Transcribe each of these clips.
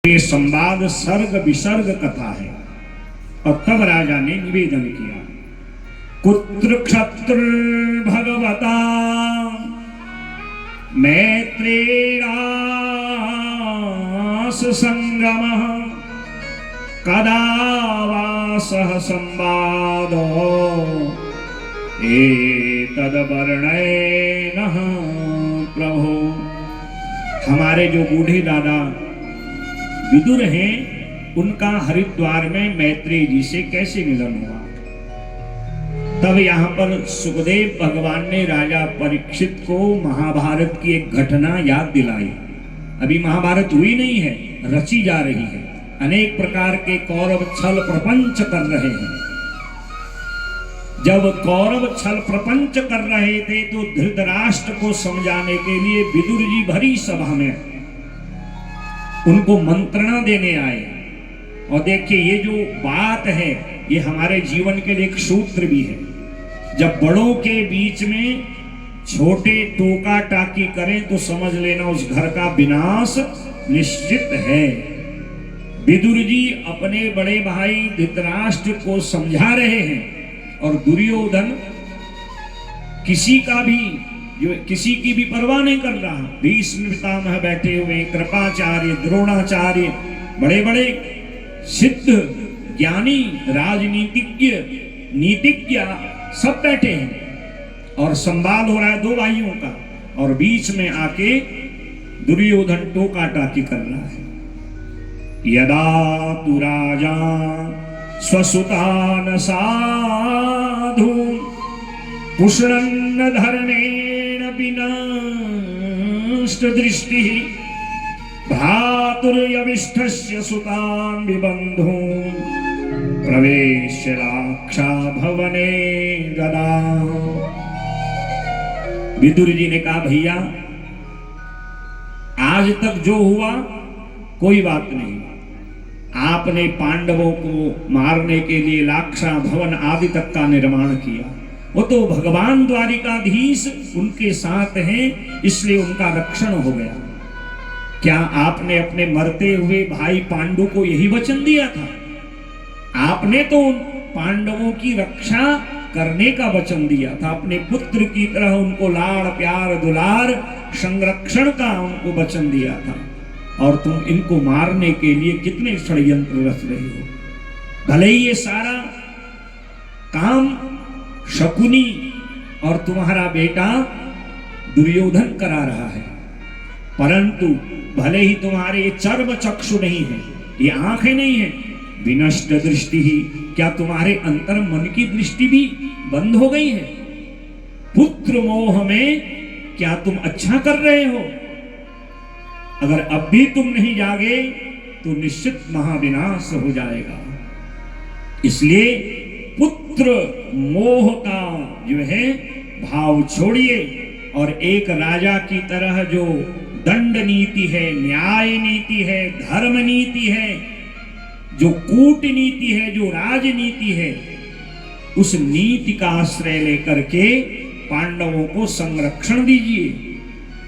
ये संवाद सर्ग विसर्ग कथा है। और तब राजा ने निवेदन किया, कुत्र क्षत्र भगवता मैत्रेयास संगमः कदा वा सह संवादो एतद्वर्णयेनः प्रभो। हमारे जो बूढ़े दादा विदुर हैं, उनका हरिद्वार में मैत्रेय जी से कैसे मिलन हुआ। तब यहाँ पर सुखदेव भगवान ने राजा परीक्षित को महाभारत की एक घटना याद दिलाई। अभी महाभारत हुई नहीं है, रची जा रही है। अनेक प्रकार के कौरव छल प्रपंच कर रहे हैं। जब कौरव छल प्रपंच कर रहे थे तो धृतराष्ट्र को समझाने के लिए विदुर जी भरी सभा में उनको मंत्रणा देने आए। और देखिए, ये जो बात है ये हमारे जीवन के लिए एक सूत्र भी है। जब बड़ों के बीच में छोटे टोका टाकी करें तो समझ लेना उस घर का विनाश निश्चित है। विदुर जी अपने बड़े भाई धृतराष्ट्र को समझा रहे हैं और दुर्योधन किसी की भी परवाह नहीं कर रहा। भीष्म पितामह बैठे हुए, कृपाचार्य, द्रोणाचार्य, बड़े बड़े सिद्ध ज्ञानी, राजनीतिज्ञ, नीतिज्ञ सब बैठे हैं और संवाद हो रहा है दो भाइयों का। और बीच में आके दुर्योधन टोका टाकी कर रहा है। यदा तु राजा स्वसुतान साधु पुष्णन्न धर्मेण विनष्ट दृष्टि भ्रातुर्यविष्ठस्य सुतान् विबन्धून् प्रवेश्य लाक्षा भवने गदा। विदुर जी ने कहा, भैया आज तक जो हुआ कोई बात नहीं। आपने पांडवों को मारने के लिए लाक्षा भवन आदि तक का निर्माण किया। वो तो भगवान द्वारिकाधीश उनके साथ हैं, इसलिए उनका रक्षण हो गया। क्या आपने अपने मरते हुए भाई पांडु को यही वचन दिया था? आपने तो पांडवों की रक्षा करने का वचन दिया था। अपने पुत्र की तरह उनको लाड़ प्यार दुलार संरक्षण का उनको वचन दिया था। और तुम इनको मारने के लिए कितने षड्यंत्र रच रहे हो। भले ही ये सारा काम शकुनी और तुम्हारा बेटा दुर्योधन करा रहा है, परंतु भले ही तुम्हारे ये चर्म चक्षु नहीं है, ये आंखें नहीं है, विनष्ट दृष्टि ही, क्या तुम्हारे अंतर मन की दृष्टि भी बंद हो गई है? पुत्र मोह में क्या तुम अच्छा कर रहे हो? अगर अब भी तुम नहीं जागे तो निश्चित महाविनाश हो जाएगा। इसलिए पुत्र मोह का जो है भाव छोड़िए और एक राजा की तरह जो दंड नीति है, न्याय नीति है, धर्म नीति है, जो कूटनीति है, जो राजनीति है, उस नीति का आश्रय लेकर के पांडवों को संरक्षण दीजिए।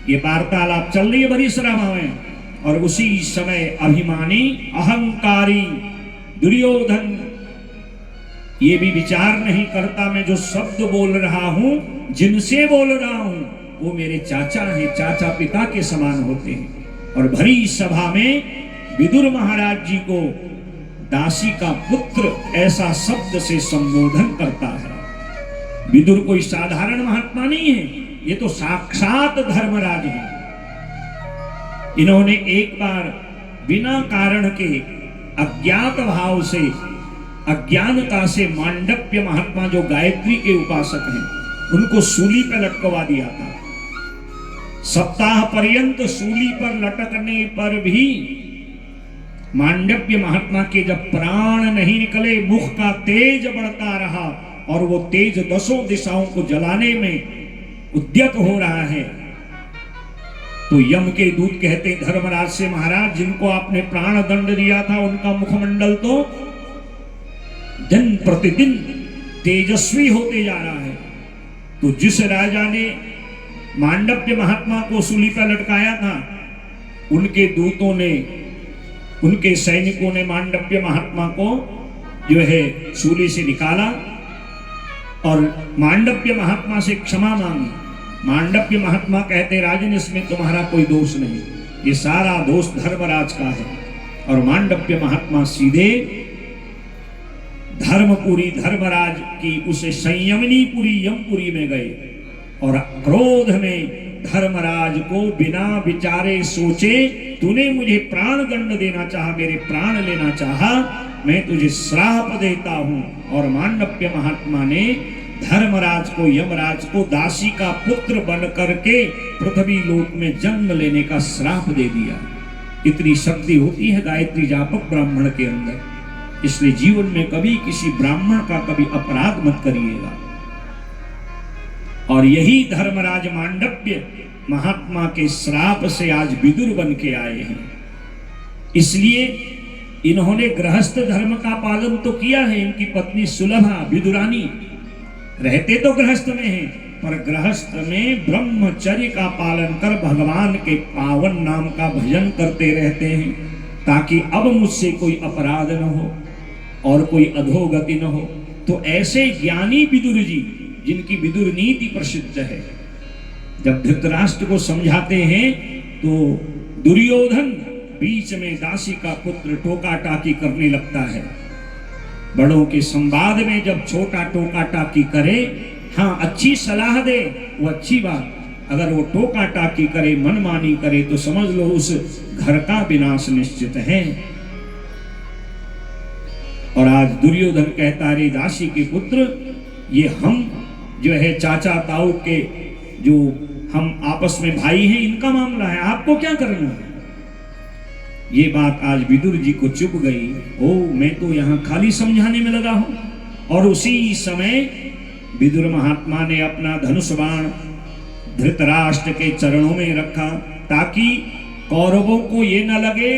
ये वार्तालाप चल रही है बड़ी सभा में। और उसी समय अभिमानी अहंकारी दुर्योधन ये भी विचार नहीं करता, मैं जो शब्द बोल रहा हूं, जिनसे बोल रहा हूं, वो मेरे चाचा हैं, चाचा पिता के समान होते हैं। और भरी सभा में विदुर महाराज जी को दासी का पुत्र ऐसा शब्द से संबोधन करता है। विदुर कोई साधारण महात्मा नहीं है, ये तो साक्षात धर्मराज है। इन्होंने एक बार बिना कारण के अज्ञात भाव से, अज्ञानता से मांडव्य महात्मा जो गायत्री के उपासक हैं, उनको सूली पर लटकवा दिया था। सप्ताह पर्यंत सूली पर लटकने पर भी मांडव्य महात्मा के जब प्राण नहीं निकले, मुख का तेज बढ़ता रहा और वो तेज 10 दिशाओं को जलाने में उद्यत हो रहा है। तो यम के दूत कहते धर्मराज से, महाराज जिनको आपने प्राण दंड दिया था उनका मुखमंडल तो दिन प्रतिदिन तेजस्वी होते जा रहा है। तो जिस राजा ने मांडव्य महात्मा को सूली पर लटकाया था, उनके दूतों ने उनके सैनिकों ने मांडव्य महात्मा को जो है सूली से निकाला और मांडव्य महात्मा से क्षमा मांगी। मांडव्य महात्मा कहते राजन इसमें तुम्हारा कोई दोष नहीं, ये सारा दोष धर्मराज का है। और मांडव्य महात्मा सीधे धर्मपुरी धर्मराज की उस संयमनीपुरी यमपुरी में गए और क्रोध में धर्मराज को बिना विचारे सोचे, तूने मुझे प्राण दंड देना चाहा, मेरे प्राण लेना चाहा, मैं तुझे श्राप देता हूं। और मांडव्य महात्मा ने धर्मराज को, यमराज को दासी का पुत्र बन करके पृथ्वी लोक में जन्म लेने का श्राप दे दिया। इतनी शक्ति होती है गायत्री जापक ब्राह्मण के अंदर, इसलिए जीवन में कभी किसी ब्राह्मण का कभी अपराध मत करिएगा। और यही धर्मराज मांडव्य महात्मा के श्राप से आज विदुर बन के आए हैं। इसलिए इन्होंने गृहस्थ धर्म का पालन तो किया है। इनकी पत्नी सुलभा विदुरानी रहते तो गृहस्थ में हैं, पर गृहस्थ में ब्रह्मचर्य का पालन कर भगवान के पावन नाम का भजन करते रहते हैं, ताकि अब मुझसे कोई अपराध न हो और कोई अधोगति न हो। तो ऐसे ज्ञानी विदुर जी, जिनकी विदुर नीति प्रसिद्ध है, जब धृतराष्ट्र को समझाते हैं तो दुर्योधन बीच में दासी का पुत्र टोका टाकी करने लगता है। बड़ों के संवाद में जब छोटा टोका टाकी करे, हाँ अच्छी सलाह दे वो अच्छी बात, अगर वो टोका टाकी करे, मनमानी करे, तो समझ लो उस घर का विनाश निश्चित है। और आज दुर्योधन कहता रे दासी के पुत्र, ये हम जो है चाचा ताऊ के जो हम आपस में भाई हैं, इनका मामला है, आपको क्या करना है। ये बात आज विदुर जी को चुभ गई। ओ मैं तो यहाँ खाली समझाने में लगा हूं। और उसी समय विदुर महात्मा ने अपना धनुष बाण धृतराष्ट्र के चरणों में रखा, ताकि कौरवों को ये न लगे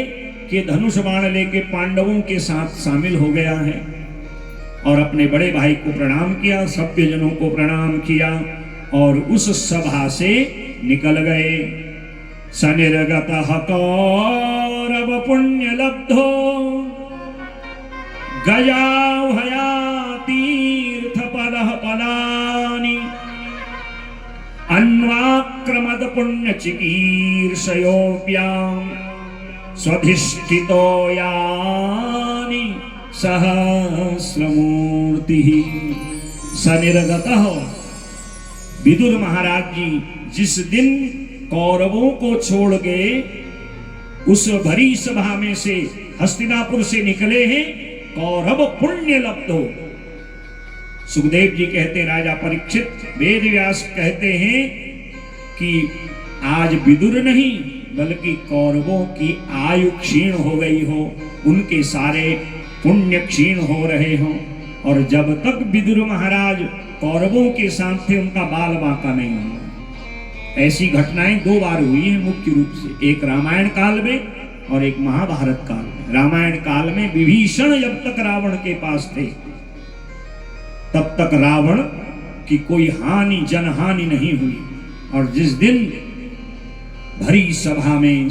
कि धनुष बाण लेके पांडवों के साथ शामिल हो गया है। और अपने बड़े भाई को प्रणाम किया, सभ्यजनों को प्रणाम किया और उस सभा से निकल गए। सनिर्गतः कौरव पुण्य लब्धो गयाहया तीर्थ पदः पदानि अन्वाक्रमद पुण्य चिकीर्षयोऽप्यां स्वधिष्ठितो यानि सहस्रमूर्ति। सनिर्गतः विदुर महाराज जी जिस दिन कौरवों को छोड़ गए, उस भरी सभा में से हस्तिनापुर से निकले हैं, कौरव पुण्य लब्धो। सुखदेव जी कहते, राजा परीक्षित, वेद व्यास कहते हैं कि आज विदुर नहीं बल्कि कौरवों की आयु क्षीण हो गई हो, उनके सारे पुण्य क्षीण हो रहे हों। और जब तक विदुर महाराज कौरवों के साथ थे, उनका बाल बांका नहीं हुआ। ऐसी घटनाएं दो बार हुई हैं मुख्य रूप से, एक रामायण काल में और एक महाभारत काल में। रामायण काल में विभीषण जब तक रावण के पास थे, तब तक रावण की कोई हानि, जनहानि नहीं हुई। और जिस दिन भरी सभा में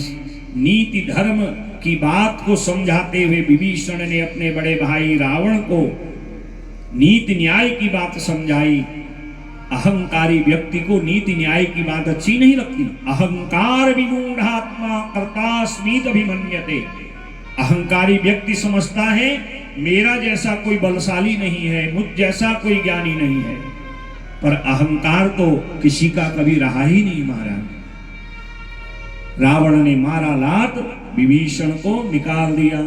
नीति धर्म की बात को समझाते हुए विभीषण ने अपने बड़े भाई रावण को नीति न्याय की बात समझाई। अहंकारी व्यक्ति को नीति न्याय की बात अच्छी नहीं लगती। अहंकार विमूढ़ात्मा कर्तास्मीत अभिमन्यते। अहंकारी व्यक्ति समझता है मेरा जैसा कोई बलशाली नहीं है, मुझ जैसा कोई ज्ञानी नहीं है, पर अहंकार तो किसी का कभी रहा ही नहीं महाराज। रावण ने मारा लात, विभीषण को निकाल दिया।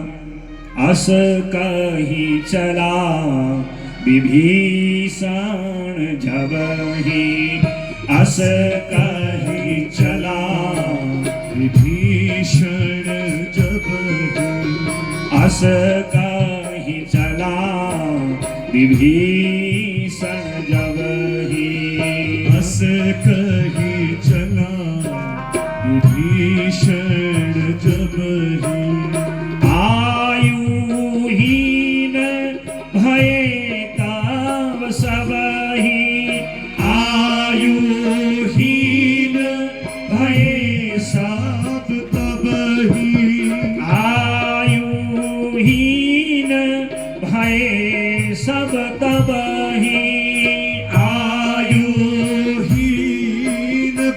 अस कही चला विभीषण जबहि, अस कही चला विभीषण जबहि, अस कही चला विभीषण जबहि, अस कही चला विभीषण जबहि। आयुहीन भये तब सबहि, आयुहीन भये सब तबहि, आयुहीन सब तब ही आयुहीन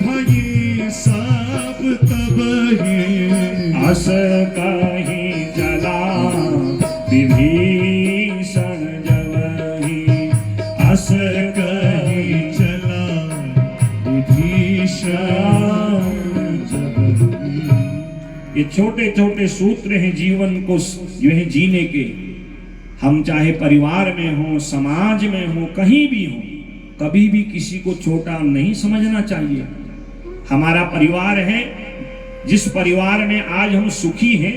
भई सब तब ही अस कहीं चला विभीषण जबहि अस कहीं चला विभीषण जबहि। ये छोटे छोटे सूत्र हैं जीवन को जो है जीने के। हम चाहे परिवार में हो, समाज में हो, कहीं भी हो, कभी भी किसी को छोटा नहीं समझना चाहिए। हमारा परिवार है, जिस परिवार में आज हम सुखी हैं,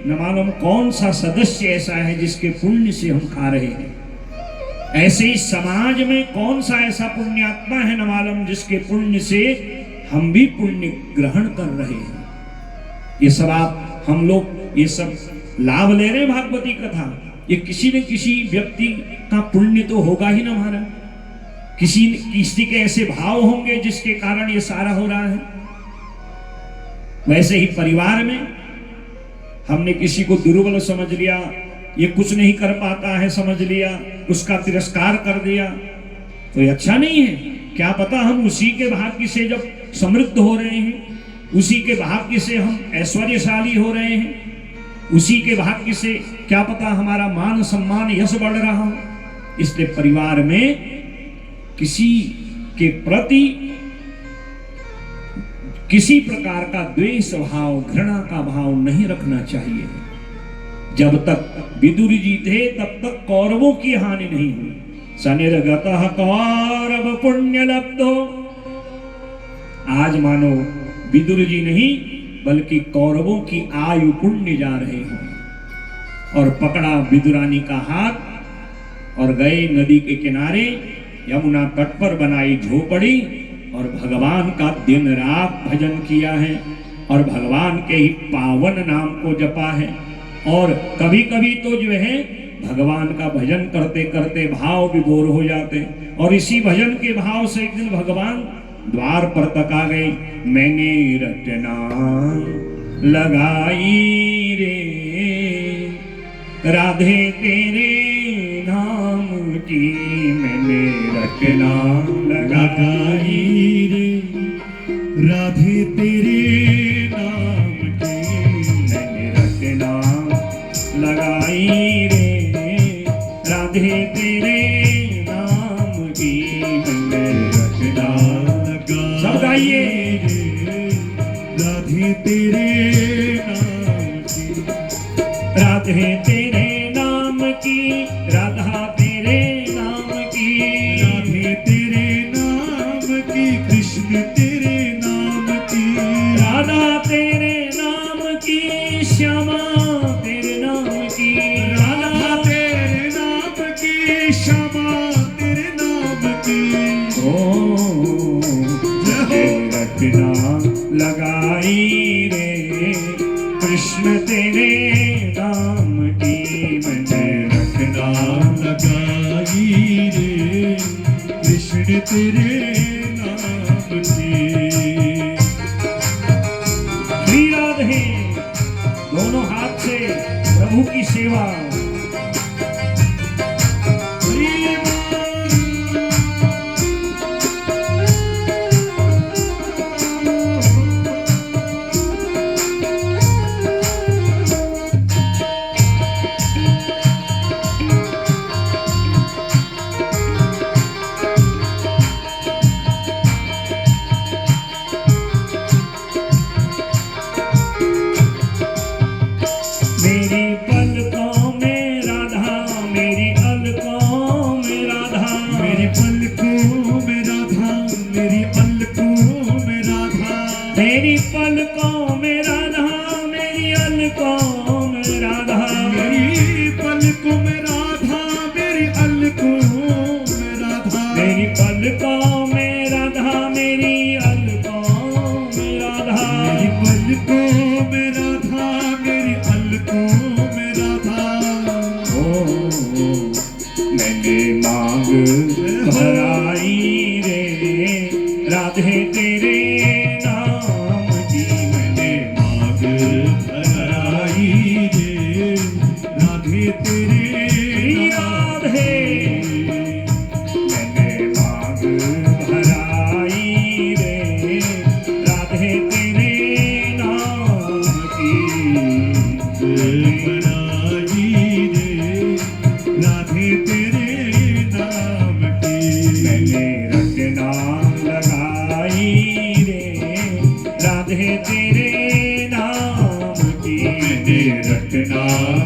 न मालूम कौन सा सदस्य ऐसा है जिसके पुण्य से हम खा रहे हैं। ऐसे ही समाज में कौन सा ऐसा पुण्यात्मा है, न मालूम जिसके पुण्य से हम भी पुण्य ग्रहण कर रहे हैं। ये सब हम लोग ये सब लाभ ले रहे हैं भागवती कथा। ये किसी न किसी व्यक्ति का पुण्य तो होगा ही ना हमारा। किसी के ऐसे भाव होंगे जिसके कारण ये सारा हो रहा है। वैसे ही परिवार में हमने किसी को दुर्बल समझ लिया, ये कुछ नहीं कर पाता है समझ लिया, उसका तिरस्कार कर दिया, तो ये अच्छा नहीं है। क्या पता हम उसी के भाग्य से जब समृद्ध हो रहे हैं, उसी के भाग्य से हम ऐश्वर्यशाली हो रहे हैं, उसी के भाग्य से क्या पता हमारा मान सम्मान यश बढ़ रहा हो। इसलिए परिवार में किसी के प्रति किसी प्रकार का द्वेष भाव, घृणा का भाव नहीं रखना चाहिए। जब तक विदुर जी थे तब तक कौरवों की हानि नहीं हुई। सनिर्गतः कौरव पुण्य लब्धो। आज मानो विदुर जी नहीं बल्कि कौरवों की आयु पुण्य जा रहे हैं। और पकड़ा विदुरानी का हाथ और गए नदी के किनारे, यमुना तट पर बनाई झोपड़ी और भगवान का दिन रात भजन किया है और भगवान के ही पावन नाम को जपा है। और कभी कभी तो जो है भगवान का भजन करते करते भाव विभोर हो जाते, और इसी भजन के भाव से एक दिन भगवान द्वार पर तक आ गए। मैंने रटना लगाई रे राधे तेरे नाम की, मैंने रटना लगाई रे राधे तेरे नाम की, मैंने रटना लगाई रे राधे तेरे नाम की, मैंने रटना लगाई सब गाइए रे राधे तेरे नाम की, राधे तेरे नाम की, राधा तेरे नाम की, राधे तेरे नाम की, कृष्ण तेरे नाम की, राधा तेरे नाम की, श्यामा तेरे नाम की, राधा तेरे नाम की, श्यामा तेरे नाम की। ओ रटना लगाई रे कृष्ण तेरे नाम की, मैंने रटना लगाई रे कृष्ण तेरे नाम की। श्री राधे दोनों हाथ से प्रभु की सेवा। मेरी पलकों में रटना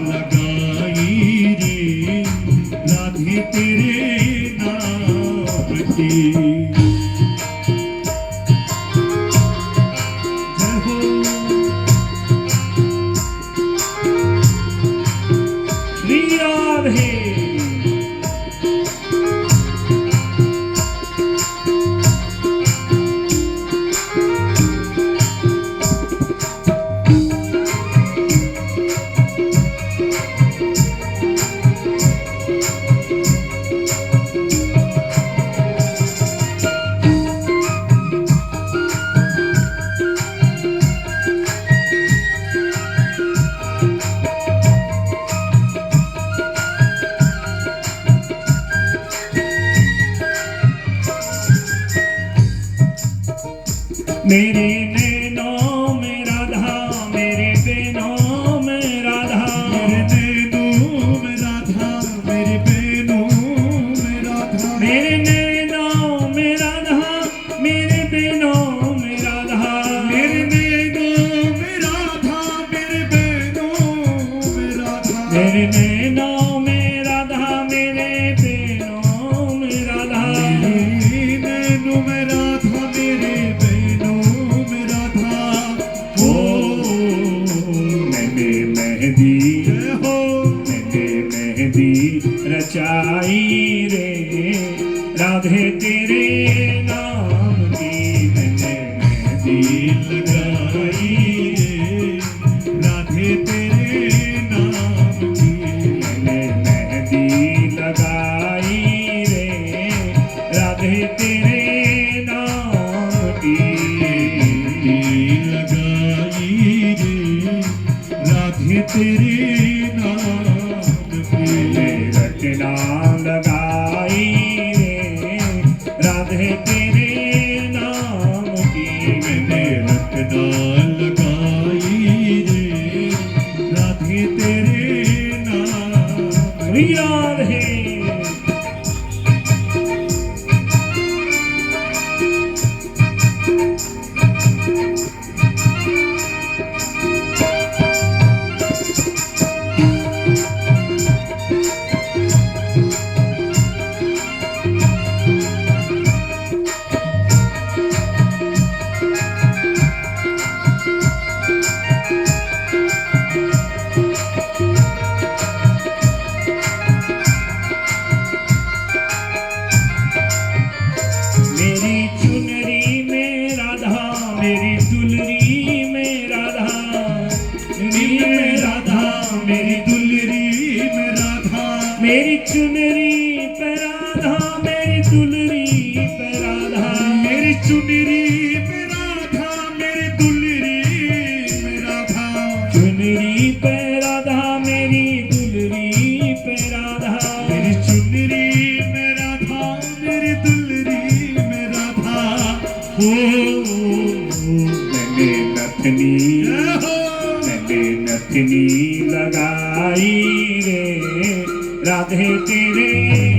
लगाई रे राधे तेरे नाम की। जय हो श्री राधे। मेरे नैनों में राधा, मेरे बेनों में राधा, मेरे नैनों में राधा, मेरे बेनों में राधा, मेरे नैनों में राधा, मेरे बेनों में राधा, मेरे नैनों में राधा, मेरे बेनों में राधा, मेरे नैनों में राधा, मेरे बेनों में राधा, मेरे नैनों में राधा, मेरे बेनों में राधा। ओ मैंने मेहंदी, जय हो मैंने मेहंदी रचाई रे राधे तेरे नाम की। मैंने मेहंदी लगाई रे राधे तेरे नाम की। मैंने मेहंदी लगाई रे राधे तेरे नाम की। लगाई रे राधे तेरे नाम की। मैंने रचना लगाई रे राधे तेरे नाम की। मैंने रटना लगाई रे राधे तेरे नाम श्री राधे। मेरी चुनरी में राधा, मेरी दुलरी में राधा, चुनरी में राधा, मेरी दुलरी में राधा, मेरी चुनरी पे राधा, मेरी दुलरी पे राधा, मेरी चुनरी में राधा, मेरी दुलरी में राधा, चुनरी पे राधा, मेरी दुलरी पे राधा, मेरी चुनरी में राधा, मेरी दुलरी में राधा। ओ मैंने नथनी, जय हो मैंने नथनी लगाई रे राधे तेरे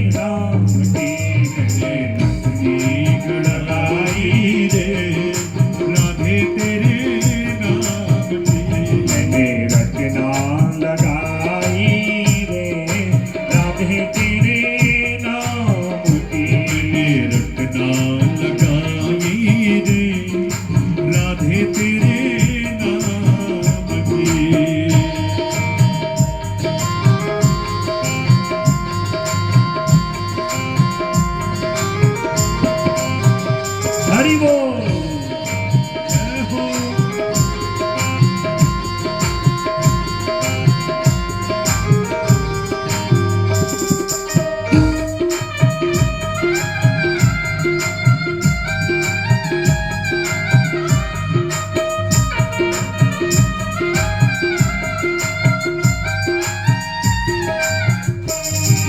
नाम की। मैंने नथनी लगाई रे राधे तेरे नाम की। मैंने रचना लगाई रे राधे तेरे नाम की। मैंने रटना लगाई रे राधे तेरे नाम की। हरि बोल। जय हो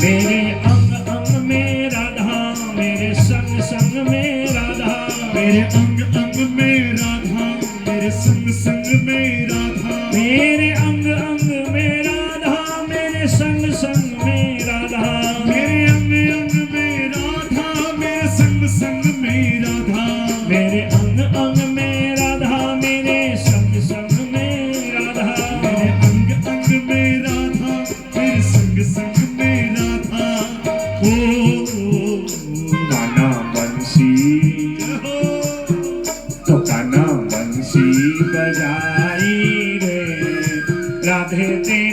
मेरे अंग अंग में राधा, मेरे संग संग में राधा, मेरे अंग अंग में राधा, मेरे संग संग में राधा, मेरे अंग अंग में राधा, मेरे संग संग में राधा, मेरे अंग अंग में राधा, मेरे संग संग में राधा, मेरे अंग अंग में राधा, मेरे संग संग में राधा, मेरे अंग अंग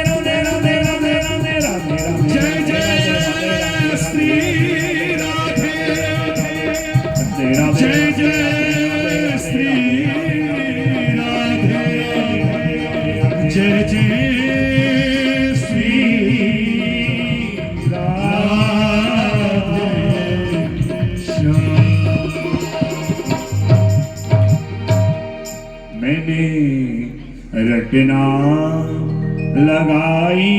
राधे राधे राधे राधे राधे राधे जय जय श्री राधे जय जय श्री राधे जय जय श्री राधे श्याम। मैंने रटना लगाई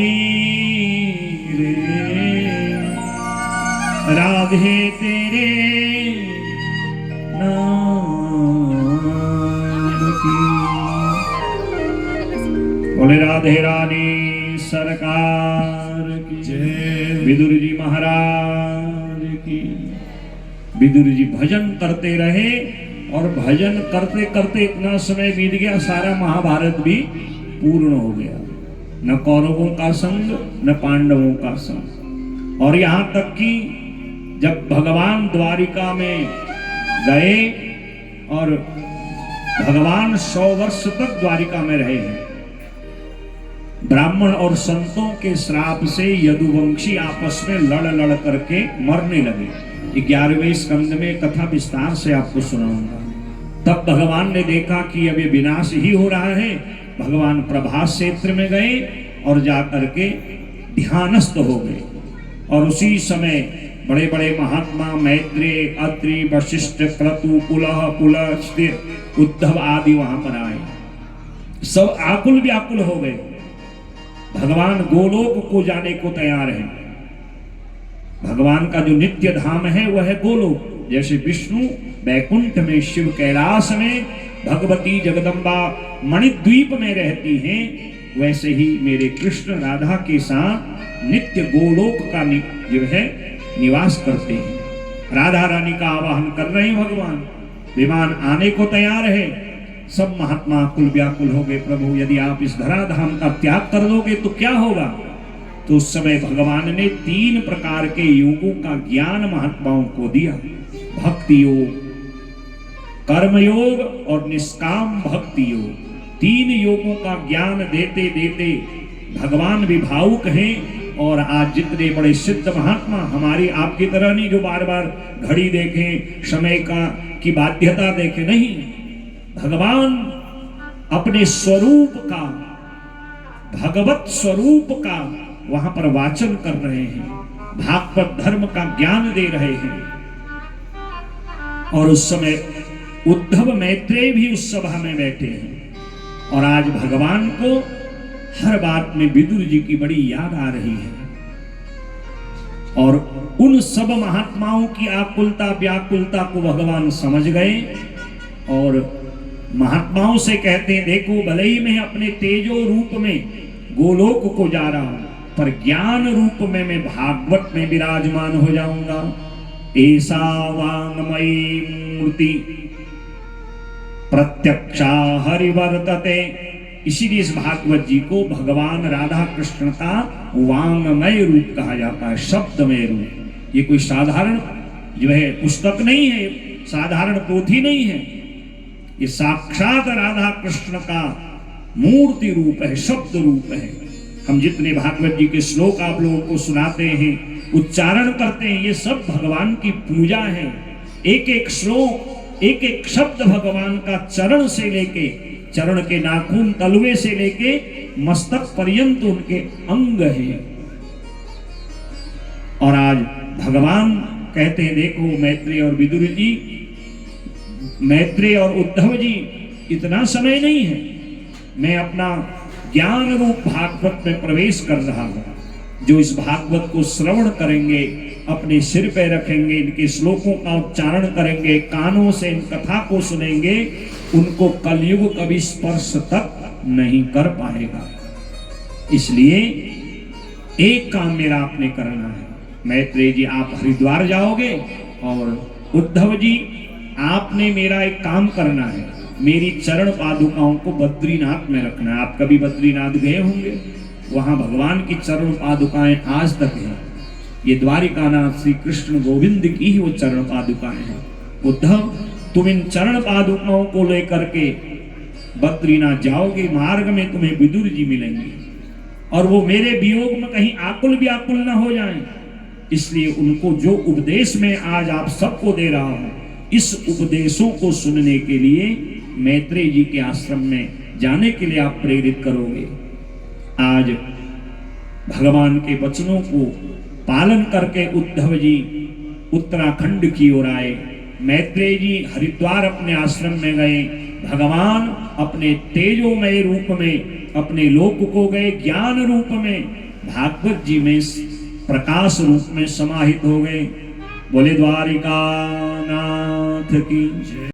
रे राधे तेरे नाम की। बोले राधे रानी सरकार की जय। विदुर जी महाराज की। विदुर जी भजन करते रहे और भजन करते करते इतना समय बीत गया, सारा महाभारत भी पूर्ण हो गया। न कौरवों का संग न पांडवों का संग। और यहाँ तक कि जब भगवान द्वारिका में गए और भगवान 100 वर्ष तक द्वारिका में रहे हैं, ब्राह्मण और संतों के श्राप से यदुवंशी आपस में लड़ करके मरने लगे। 11वें स्कंद में कथा विस्तार से आपको सुनाऊंगा। तब भगवान ने देखा कि अब ये विनाश ही हो रहा है। भगवान प्रभास क्षेत्र में गए और जाकर के ध्यानस्थ हो गए। और उसी समय बड़े बड़े महात्मा मैत्रेय, अत्रि, वशिष्ठ, क्रतु, पुलह, पुलस्त्य, उद्धव आदि वहां पर आए। सब आकुल व्याकुल हो गए। भगवान गोलोक को जाने को तैयार है। भगवान का जो नित्य धाम है वह है गोलोक। जैसे विष्णु बैकुंठ में, शिव कैलाश में, भगवती जगदम्बा मणिद्वीप में रहती हैं, वैसे ही मेरे कृष्ण राधा के साथ नित्य गोलोक का जो है निवास करते हैं। राधा रानी का आवाहन कर रहे हैं भगवान। विमान आने को तैयार है। सब महात्मा कुल व्याकुल हो गए, प्रभु यदि आप इस धराधाम का त्याग कर दोगे तो क्या होगा। तो उस समय भगवान ने 3 प्रकार के योगों का ज्ञान महात्माओं को दिया। भक्ति योग, कर्म योग और निष्काम भक्ति योग। 3 योगों का ज्ञान देते देते भगवान भी भावुक हैं। और आज जितने बड़े सिद्ध महात्मा हमारी आपकी तरह नहीं जो बार बार घड़ी देखें, समय की बाध्यता देखें, नहीं, भगवान अपने स्वरूप का, भगवत स्वरूप का वहां पर वाचन कर रहे हैं, भागवत धर्म का ज्ञान दे रहे हैं। और उस समय उद्धव मैत्रेय भी उस सभा में बैठे हैं। और आज भगवान को हर बात में विदुर जी की बड़ी याद आ रही है। और उन सब महात्माओं की आकुलता व्याकुलता को भगवान समझ गए और महात्माओं से कहते हैं, देखो भले ही मैं अपने तेजो रूप में गोलोक को जा रहा हूं, पर ज्ञान रूप में मैं भागवत में विराजमान हो जाऊंगा। ऐसा वांगमयी मूर्ति प्रत्यक्षा हरिवर्तते इसीलिए इस भागवत जी को भगवान राधा कृष्ण का वांगमय रूप कहा जाता है, शब्दमय रूप। ये कोई साधारण जो है पुस्तक नहीं है, साधारण पोथी नहीं है, ये साक्षात राधा कृष्ण का मूर्ति रूप है, शब्द रूप है। हम जितने भागवत जी के श्लोक आप लोगों को सुनाते हैं, उच्चारण करते हैं, ये सब भगवान की पूजा है। एक एक श्लोक, एक एक शब्द भगवान का चरण से लेके, चरण के नाखून तलवे से लेके मस्तक पर्यंत उनके अंग है। और आज भगवान कहते हैं, देखो मैत्रेय और विदुर जी, मैत्रेय और उद्धव जी, इतना समय नहीं है, मैं अपना ज्ञान रूप भागवत में प्रवेश कर रहा हूं। जो इस भागवत को श्रवण करेंगे, अपने सिर पे रखेंगे, इनके श्लोकों का उच्चारण करेंगे, कानों से इन कथा को सुनेंगे, उनको कलयुग कभी स्पर्श तक नहीं कर पाएगा। इसलिए एक काम मेरा आपने करना है। मैत्रेय जी आप हरिद्वार जाओगे, और उद्धव जी आपने मेरा एक काम करना है, मेरी चरण पादुकाओं को बद्रीनाथ में रखना है। आप कभी बद्रीनाथ गए होंगे, वहां भगवान की चरण पादुकाएं आज तक हैं। ये द्वारिकानाथ श्री कृष्ण गोविंद की ही वो चरण पादुकाएं हैं। उद्धव तुम इन चरण पादुकाओं को लेकर के बद्रीनाथ जाओगे, मार्ग में तुम्हें विदुर जी मिलेंगे, और वो मेरे वियोग में कहीं आकुल व्याकुल न हो जाएं। इसलिए उनको जो उपदेश में आज आप सबको दे रहा हूं, इस उपदेशों को सुनने के लिए मैत्रेय जी के आश्रम में जाने के लिए आप प्रेरित करोगे। आज भगवान के वचनों को पालन करके उद्धव जी उत्तराखंड की ओर आए, मैत्रेय जी हरिद्वार अपने आश्रम में गए, भगवान अपने तेजोमय रूप में अपने लोक को गए, ज्ञान रूप में भागवत जी में प्रकाश रूप में समाहित हो गए। बोले द्वारिका नाथ की जय।